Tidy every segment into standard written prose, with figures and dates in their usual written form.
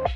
Halo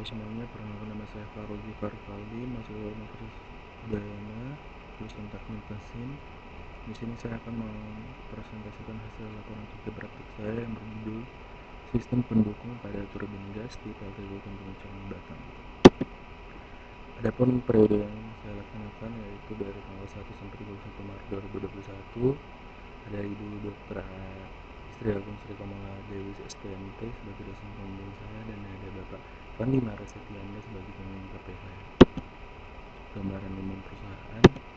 semuanya, perkenalkan nama saya Faroji Farfaldi, mahasiswa Universitas Udayana, jurusan Teknik Mesin. Di sini saya akan mempresentasikan hasil laporan kerja praktik saya yang berjudul Sistem Pendukung pada Turbin Gas di PLTU Tanjung Uncang, Batam. Adapun periode yang saya laksanakan yaitu dari tanggal 1 sampai 31 Maret 2021, ada Ibu Dr. Istri Agung Sri Kamala Dewi SPMT sebagai dosen pembimbing saya, dan ada Bapak Fandi Marasetianda sebagai pemimpin KPH. Gambaran umum perusahaan.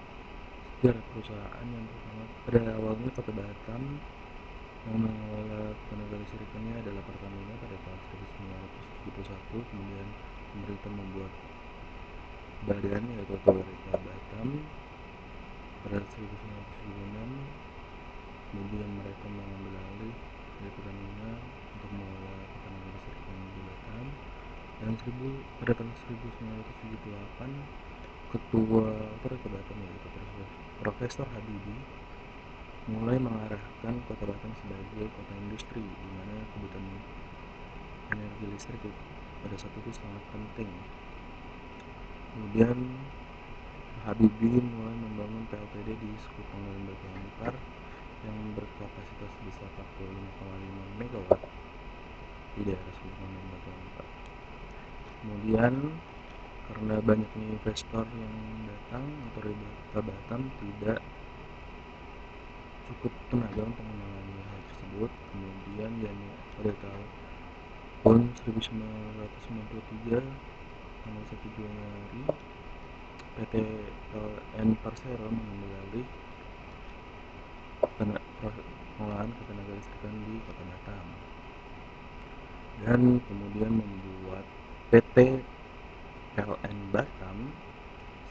Sejarah perusahaan yang pertama, pada awalnya Kota Batam yang mengelola tenaga listrikannya adalah Pertamina pada tahun 1971. Kemudian pemerintah membuat badan yaitu Otorita Batam pada 1976. Kemudian mereka mengambil alih dari Pertamina untuk mengelola tenaga listrikan di Batam. Dan pada tahun 1978, Ketua Otorita Batam yaitu Profesor Habibie mulai mengarahkan Kota Batam sebagai kota industri, di mana kebutuhan energi listrik pada saat itu sangat penting. Kemudian Habibie mulai membangun PLTD di Suku Pangkalan Batu Ampar yang berkapasitas sebesar 45,5 MW di daerah Suku Pangkalan Batu Ampar. Kemudian karena banyaknya investor yang datang, Otorita Batam tidak cukup tenaga untuk menangani hal tersebut. Kemudian pada tahun 1993, tanggal 1 Januari, PT PLN Persero mengambil alih pengolahan ketenaga listrikan di Kota Batam, dan kemudian membuat PT PLN Batam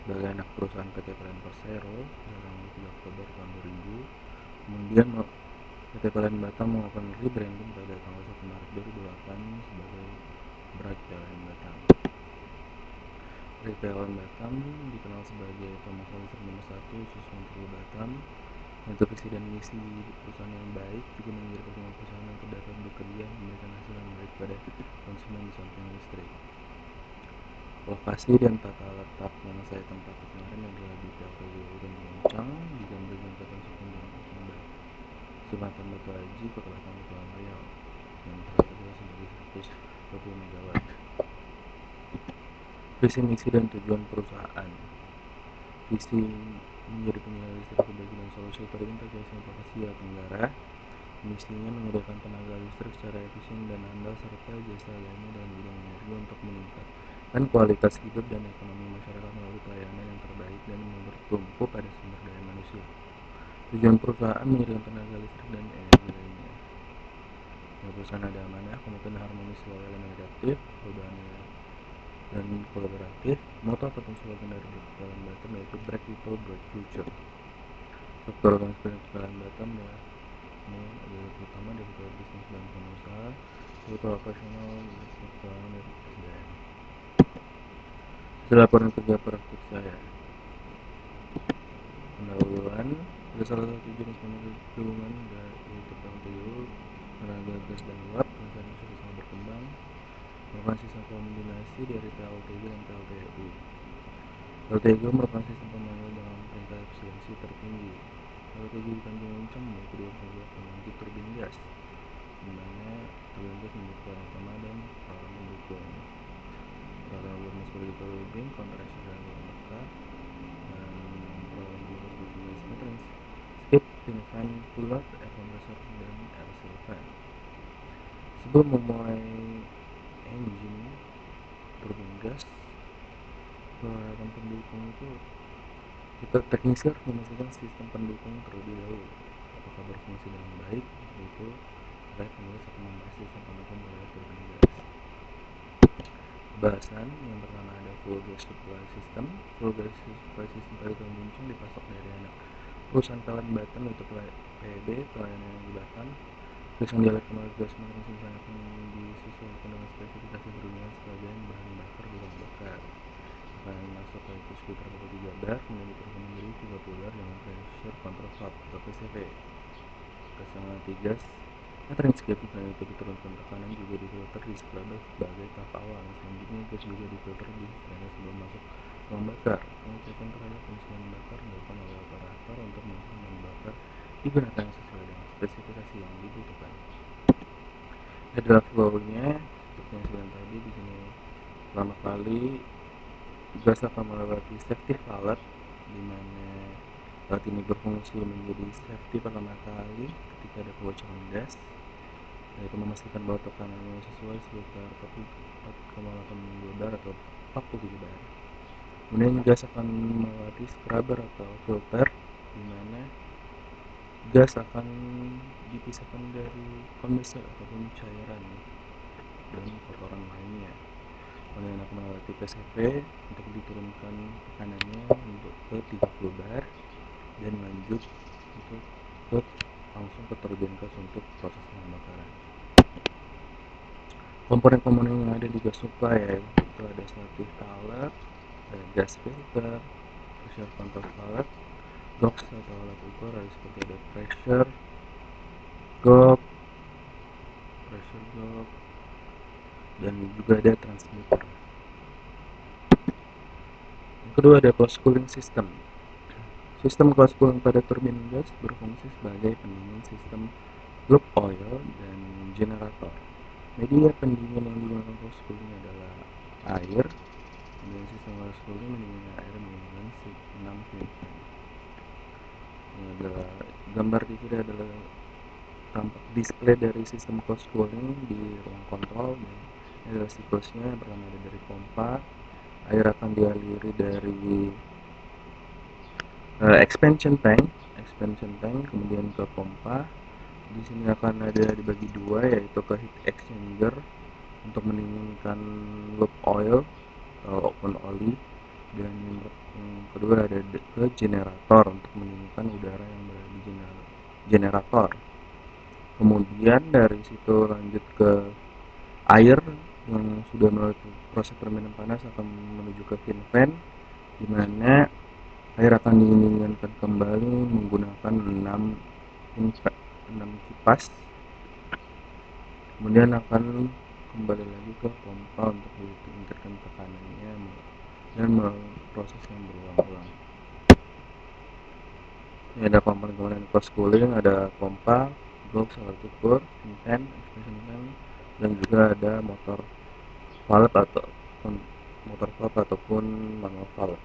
sebagai anak perusahaan PT PLN Persero pada tanggal 3 Oktober tahun 2000. Kemudian PT PLN Batam melakukan rebranding pada tanggal 1 Maret 2008 sebagai Bright PLN Batam. Bright PLN Batam dikenal sebagai pemasok listrik nomor 1 khususnya untuk Batam. Untuk visi dan misi perusahaan yang baik juga menjadi perkembangan perusahaan untuk dapat bekerja memberikan hasil yang baik pada konsumen di samping listrik. Lokasi dan tata letak yang saya tempati kemarin adalah di PLTU Tanjung Uncang, di Gambir Jangkatan Jembatan Batu Aji, Kota Batam, Kepulauan Riau, yang terdapat sebagai 120 MW. Visi, misi, dan tujuan perusahaan. Visi menjadi penyedia listrik berbagi dan solusi terintegrasi untuk Asia Tenggara. Misinya menyediakan tenaga listrik secara efisien dan andal serta jasa lainnya dalam bidang energi untuk meningkatkan kualitas hidup dan ekonomi masyarakat melalui pelayanan yang terbaik dan bertumpu pada sumber daya manusia. Tujuan perusahaan menyediakan tenaga listrik dan energi lainnya. Perusahaan ada amanah, komitmen, harmonis, loyal, dan adaptif, perubahan dan kolaboratif. Moto ataupun slogan dari PLN Batam yaitu Break People, Break Future. Struktur organisasi PLN Batam ini adalah terutama dari bisnis dan pengusaha, struktur operasional, struktur dan SDM. Hasil laporan kerja praktik saya. Pendahuluan, ada salah satu jenis penyakit hubungan yaitu PLTU tenaga gas dan uap yang saat ini sudah sangat berkembang, merupakan sistem kombinasi dari PLTU dan PLTU. PLTU merupakan sistem pemanual dengan perintah efisiensi tertinggi. PLTU di Tanjung Uncang memiliki 22 pembangkit turbin gas, di mana turbin gas memiliki peralatan utama dan peralatan pendukung. Peralatan utama seperti turbin, kompresor, dan pengangkat, dan peralatan pendukung seperti gas metering, skid, steam fan, pilot, air compressor, dan air seal fan. Sebelum memulai engine turbin gas, peralatan pendukung itu kita teknisi harus memastikan sistem pendukung terlebih dahulu apakah berfungsi dengan baik. Untuk itu saya penulis akan membahas sistem pendukung pada turbin gas. Pembahasan yang pertama ada full gas supply system. Full gas supply system pada Tanjung Uncang dipasok dari anak perusahaan PLN Batam yaitu PB, Pelayanan Energi Batam. Lapisan di elektrolit gas semakin mesin akan disesuaikan dengan spesifikasi berhubungan sebagian bahan bakar di ruang bakar. Akan masuk ke skuter berapa 3 bar, kemudian diturunkan menjadi 30 bar dengan pressure control valve atau PCV. Kesenangan gas transkripsi dan itu diturunkan tekanan juga difilter di scrubber sebagai tahap awal. Selanjutnya gas juga difilter di sana sebelum masuk ruang bakar. Pengecekan terhadap mesin bakar dilakukan oleh operator untuk memastikan bahan bakar digunakan sesuai dengan spesifikasi yang dibutuhkan. Adalah flow-nya seperti yang saya tadi di sini. Pertama kali gas akan melewati safety valve, di mana valve ini berfungsi menjadi safety pertama kali ketika ada kebocoran gas, yaitu memastikan bahwa tekanannya sesuai sekitar 44,82 bar atau 47 bar. Kemudian gas akan melewati scrubber atau filter, di mana gas akan dipisahkan dari kondensat ataupun cairan dan kotoran lainnya. Kemudian akan melewati PCV untuk diturunkan tekanannya untuk ke 30 bar dan lanjut untuk langsung ke turbin gas untuk proses pembakaran. Komponen-komponen yang ada di gas supply yaitu ada selektif valve, ada gas filter, pressure control valve, gauge atau alat ukur ada seperti ada pressure gauge, dan juga ada transmitter. Yang kedua ada closed cooling system. Sistem closed cooling pada turbin gas berfungsi sebagai pendingin sistem loop oil dan generator. Media pendingin yang digunakan closed cooling adalah air, dan sistem closed cooling mendinginkan air menggunakan 6 fan. Ini adalah gambar di kiri adalah tampak display dari sistem closed cooling di ruang kontrol. Dan ini adalah siklusnya. Pertama ada dari pompa, air akan dialiri dari expansion tank, kemudian ke pompa. Di sini akan ada dibagi dua, yaitu ke heat exchanger untuk mendinginkan loop oil ataupun oli, dan yang kedua ada ke generator untuk mendinginkan udara yang berada di generator. Kemudian dari situ lanjut ke air yang sudah melalui proses permainan panas akan menuju ke fan, di mana air akan didinginkan kembali menggunakan 6 kipas. Kemudian akan kembali lagi ke pompa untuk ditingkatkan tekanannya dan proses yang berulang-ulang. Ini ada komponen closed cooling, ada pompa, gauge alat ukur, fan, expansion fan, dan juga ada motor valve ataupun manual valve.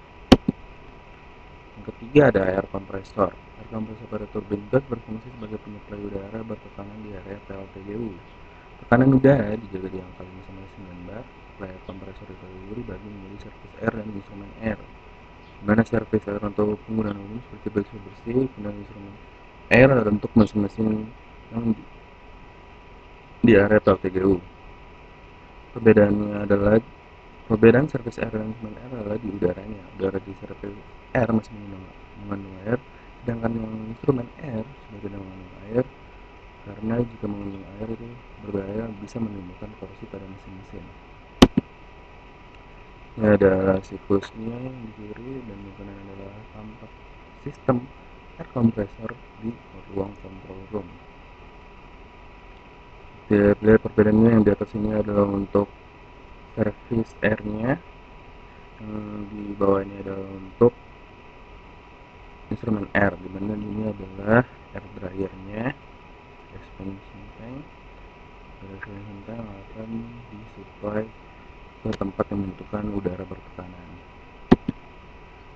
Yang ketiga ada air compressor. Air compressor pada turbin gas berfungsi sebagai penyuplai udara bertekanan di area PLTGU. Tekanan udara dijaga di angka 5-9 bar. Air kompresor itu dibagi menjadi surface air dan instrumen air. Di mana surface air untuk penggunaan umum seperti bersih, kemudian instrumen air untuk mesin-mesin yang di area PLTGU. Perbedaan surface air dan instrumen air adalah di udaranya. Udara di surface air masih mengandung air, sedangkan yang instrumen air sudah tidak mengandung air, karena jika mengandung air itu berbahaya, bisa menimbulkan korrosi pada mesin-mesin. Ini ada siklusnya yang di kiri, dan di kanan adalah tampak sistem air compressor di ruang control room. Lihat perbedaannya, yang di atas ini adalah untuk service airnya, yang di bawah ini adalah untuk instrumen air, dimana ini adalah air dryernya, expansion tank akan disuplai ke tempat yang membutuhkan udara bertekanan.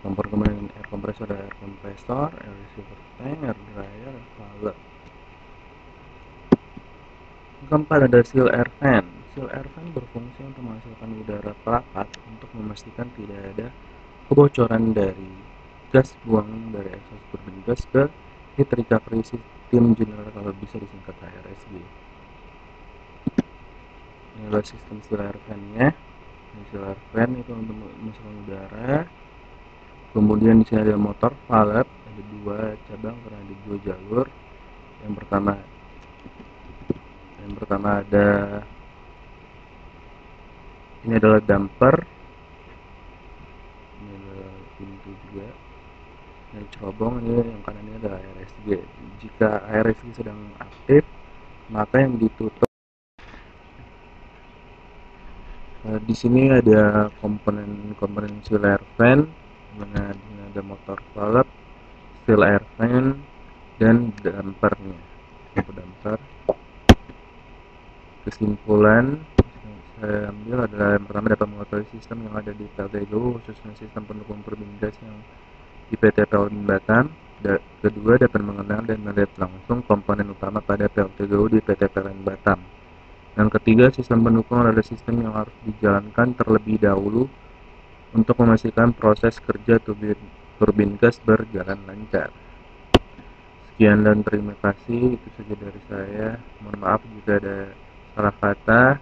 Komponen air kompresor ada air kompresor, air receiver tank, air dryer, valve. Keempat ada seal air fan. Seal air fan berfungsi untuk menghasilkan udara perapat untuk memastikan tidak ada kebocoran dari gas buang dari exhaust turbin gas ke heat recovery system generator atau bisa disingkat HRSG. Ini adalah sistem seal air fan-nya. Seal air fan itu untuk memasukkan udara. Kemudian di sini ada motor valve, ada dua cabang karena ada dua jalur. Yang pertama Yang pertama ini adalah damper, ini adalah pintu juga, ini cerobong, ini yang kanan ini adalah ARSG. Jika ARSG sedang aktif, maka yang ditutup. Di sini ada komponen seal air fan, dimana ada motor valve, seal air fan, dan dampernya. Damper. Kesimpulan saya ambil adalah yang pertama dapat mengetahui sistem yang ada di PLTGO, khususnya sistem pendukung turbin gas yang di PT PLN Batam. Kedua, dapat mengenal dan melihat langsung komponen utama pada PLTGO di PT PLN Batam. Dan ketiga, sistem pendukung adalah sistem yang harus dijalankan terlebih dahulu untuk memastikan proses kerja turbin gas berjalan lancar. Sekian dan terima kasih, itu saja dari saya. Mohon maaf jika ada salah kata.